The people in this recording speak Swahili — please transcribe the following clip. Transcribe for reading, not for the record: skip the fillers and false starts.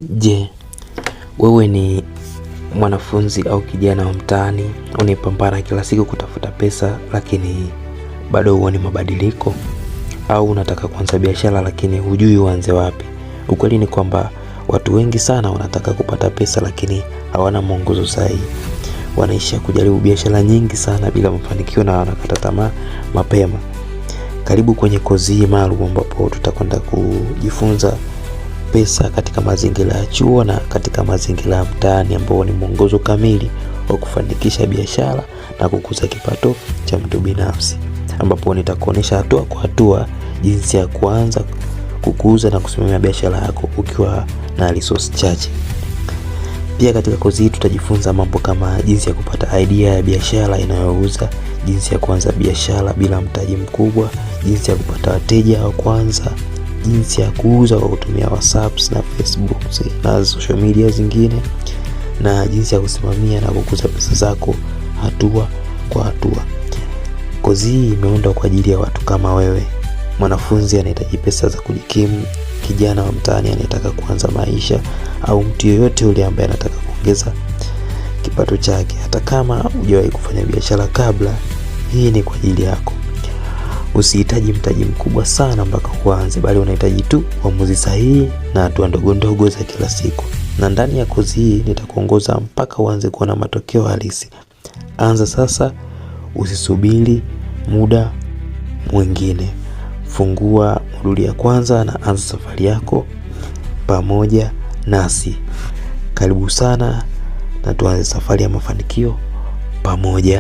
Je, wewe ni mwanafunzi au kijana wa mtaani unayepambana kila siku kutafuta pesa lakini bado huoni mabadiliko? Au unataka kuanza biashara lakini hujui uanze wapi? Ukweli ni kwamba watu wengi sana wanataka kupata pesa lakini hawana mwongozo sahihi. Wanaishia kujaribu biashara nyingi sana bila mafanikio na wanakata tamaa mapema. Karibu kwenye kozi hii maalum ambapo tutakwenda kujifunza pesa katika mazingira ya chuo na katika mazingira ya mtaani, ambao ni mwongozo kamili wa kufanikisha biashara na kukuza kipato cha mtu binafsi, ambapo nitakuonesha hatua kwa hatua jinsi ya kuanza kukuza na kusimamia biashara yako ukiwa na resource chache. Pia katika kozi hii tutajifunza mambo kama jinsi ya kupata idea ya biashara inayouza, jinsi ya kuanza biashara bila mtaji mkubwa, jinsi ya kupata wateja wa kwanza, jinsi ya kuuza kwa kutumia WhatsApp na Facebook na social media zingine, na jinsi ya kusimamia na kukuza pesa zako hatua kwa hatua. Kozi hii imeundwa kwa ajili ya watu kama wewe, mwanafunzi anahitaji pesa za kujikimu, kijana wa mtaani anayetaka kuanza maisha, au mtu yeyote yule ambaye anataka kuongeza kipato chake. Hata kama hujawahi kufanya biashara kabla, hii ni kwa ajili yako. Usihitaji mtaji mkubwa sana mpaka kuanza, bali unahitaji tu uamuzi sahihi na hatua ndogo ndogo za kila siku. Na ndani ya kozi hii nitakuongoza mpaka uanze kuona matokeo halisi. Anza sasa, usisubiri muda mwingine. Fungua moduli ya kwanza na anza safari yako pamoja nasi. Karibu sana na tuanze safari ya mafanikio pamoja.